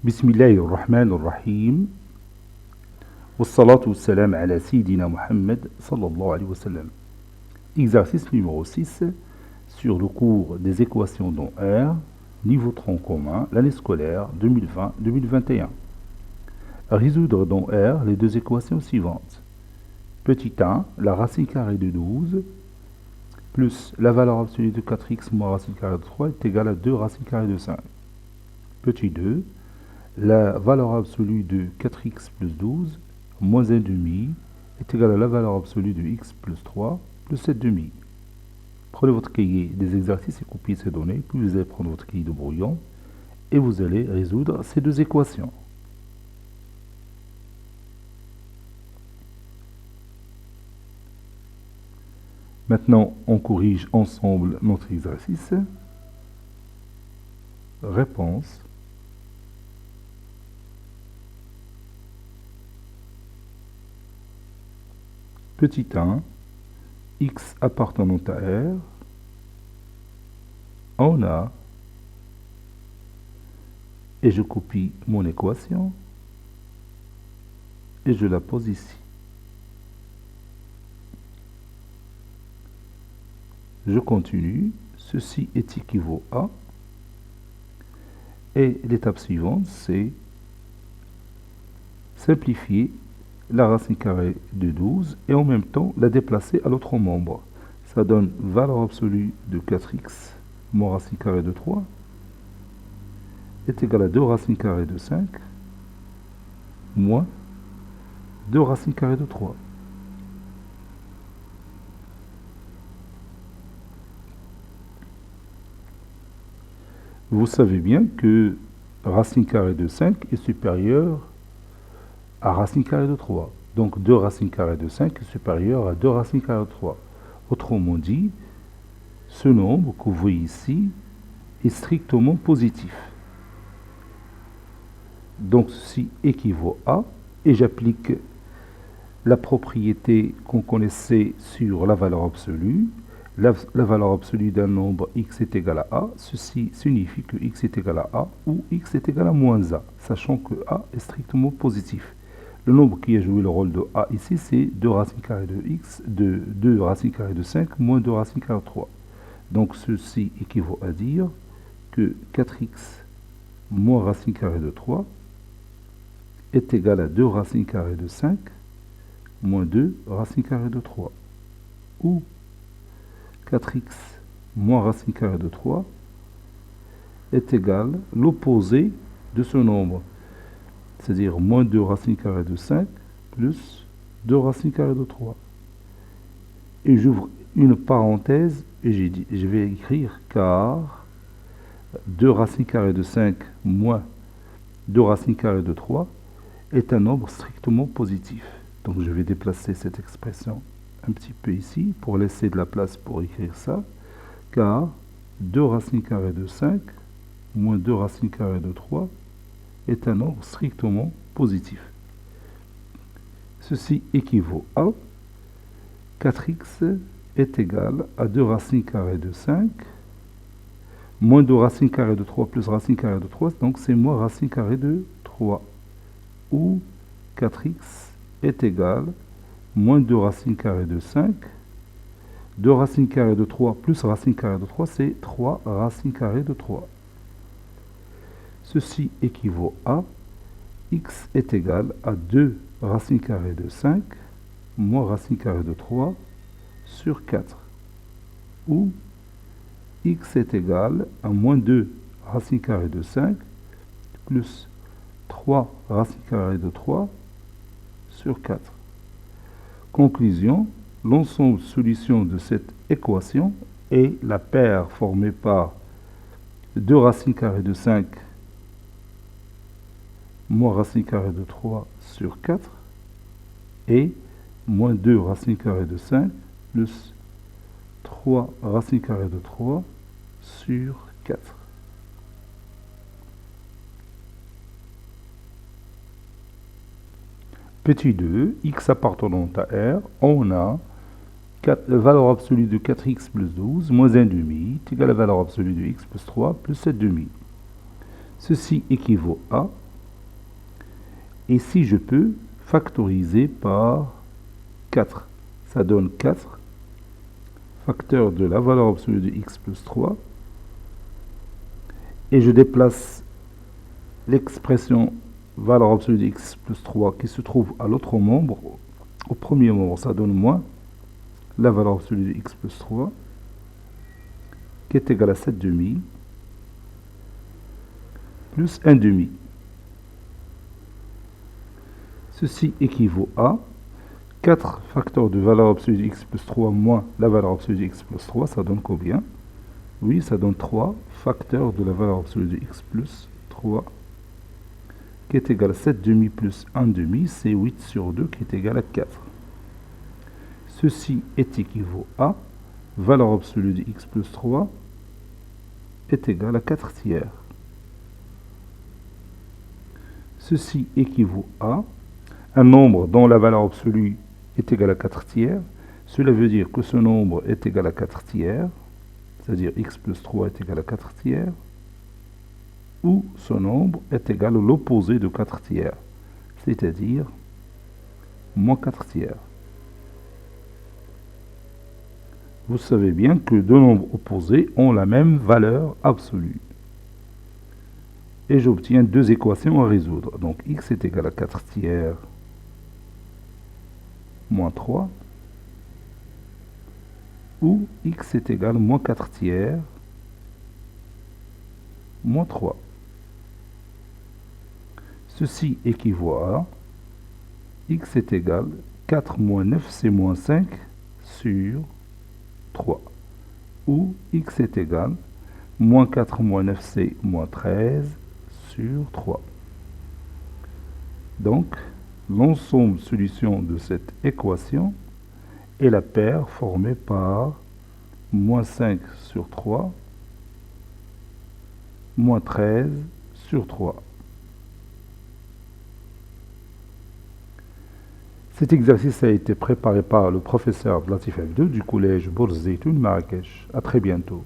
Bismillahir Rahmanir Rahim. Wassalatu wassalam ala Sayyidina Muhammad sallallahu alayhi wa sallam. Exercice numéro 6 sur le cours des équations dans R, niveau tronc commun, l'année scolaire 2020-2021. Résoudre dans R les deux équations suivantes. Petit 1, la racine carrée de 12 plus la valeur absolue de 4x moins racine carrée de 3 est égale à 2 racine carrée de 5. Petit 2, la valeur absolue de 4x plus 12 moins 1 demi est égale à la valeur absolue de x plus 3 plus 7 demi. Prenez votre cahier des exercices et copiez ces données, puis vous allez prendre votre cahier de brouillon et vous allez résoudre ces deux équations. Maintenant, on corrige ensemble notre exercice. Réponse. Petit 1, x appartenant à R, on a, et je copie mon équation, et je la pose ici. Je continue, ceci est équivaut à, et l'étape suivante, c'est simplifier la racine carrée de 12 et en même temps la déplacer à l'autre membre. Ça donne valeur absolue de 4x moins racine carrée de 3 est égal à 2 racine carrée de 5 moins 2 racine carrée de 3. Vous savez bien que racine carrée de 5 est supérieure à racine carrée de 3. Donc 2 racine carrée de 5 est supérieur à 2 racine carrée de 3. Autrement dit, ce nombre que vous voyez ici est strictement positif. Donc ceci équivaut à, et j'applique la propriété qu'on connaissait sur la valeur absolue. La valeur absolue d'un nombre x est égal à a. Ceci signifie que x est égal à a ou x est égal à moins a, sachant que a est strictement positif. Le nombre qui a joué le rôle de a ici, c'est 2 racine carrée de x, de 2 racine carrée de 5 moins 2 racine carrée de 3. Donc ceci équivaut à dire que 4x moins racine carrée de 3 est égal à 2 racine carrée de 5 moins 2 racine carrée de 3. Ou 4x moins racine carrée de 3 est égal à l'opposé de ce nombre, c'est-à-dire moins 2 racine carrée de 5 plus 2 racine carrée de 3. Et j'ouvre une parenthèse et je vais écrire car 2 racine carrée de 5 moins 2 racine carrée de 3 est un nombre strictement positif. Donc je vais déplacer cette expression un petit peu ici pour laisser de la place pour écrire ça, car 2 racine carrée de 5 moins 2 racine carrée de 3 est un nombre strictement positif. Ceci équivaut à 4x est égal à 2 racine carrée de 5 moins 2 racine carrée de 3 plus racine carrée de 3, donc c'est moins racine carrée de 3, où 4x est égal à moins 2 racine carrée de 5, 2 racine carrée de 3 plus racine carrée de 3, c'est 3 racine carrée de 3. Ceci équivaut à x est égal à 2 racine carrée de 5 moins racine carrée de 3 sur 4, où x est égal à moins 2 racine carrée de 5 plus 3 racine carrée de 3 sur 4. Conclusion, l'ensemble solution de cette équation est la paire formée par 2 racine carrée de 5 moins racine carrée de 3 sur 4 et moins 2 racine carrée de 5 plus 3 racine carrée de 3 sur 4. Petit 2, x appartenant à R, on a la valeur absolue de 4x plus 12 moins 1 demi est égal à la valeur absolue de x plus 3 plus 7 demi. Ceci équivaut à Et si je peux factoriser par 4, ça donne 4 facteurs de la valeur absolue de x plus 3. Et je déplace l'expression valeur absolue de x plus 3 qui se trouve à l'autre membre. Au premier membre, ça donne moins la valeur absolue de x plus 3 qui est égale à 7 demi plus 1 demi. Ceci équivaut à 4 facteurs de valeur absolue de x plus 3 moins la valeur absolue de x plus 3, ça donne combien? Oui, ça donne 3 facteurs de la valeur absolue de x plus 3 qui est égal à 7 demi plus 1 demi, c'est 8 sur 2 qui est égal à 4. Ceci est équivaut à valeur absolue de x plus 3 est égal à 4 tiers. Ceci équivaut à un nombre dont la valeur absolue est égale à 4 tiers. Cela veut dire que ce nombre est égal à 4 tiers, c'est-à-dire x plus 3 est égal à 4 tiers, ou ce nombre est égal à l'opposé de 4 tiers, c'est-à-dire moins 4 tiers. Vous savez bien que deux nombres opposés ont la même valeur absolue. Et j'obtiens deux équations à résoudre. Donc x est égal à 4 tiers moins 3, ou x est égal à moins 4 tiers moins 3. Ceci équivaut à x est égal à 4 moins 9, c'est moins 5 sur 3. Ou x est égal à moins 4 moins 9, c'est moins 13 sur 3. Donc, l'ensemble solution de cette équation est la paire formée par moins 5 sur 3, moins 13 sur 3. Cet exercice a été préparé par le professeur Latif F2 du collège Bourz Zeytoun Marrakech. À très bientôt.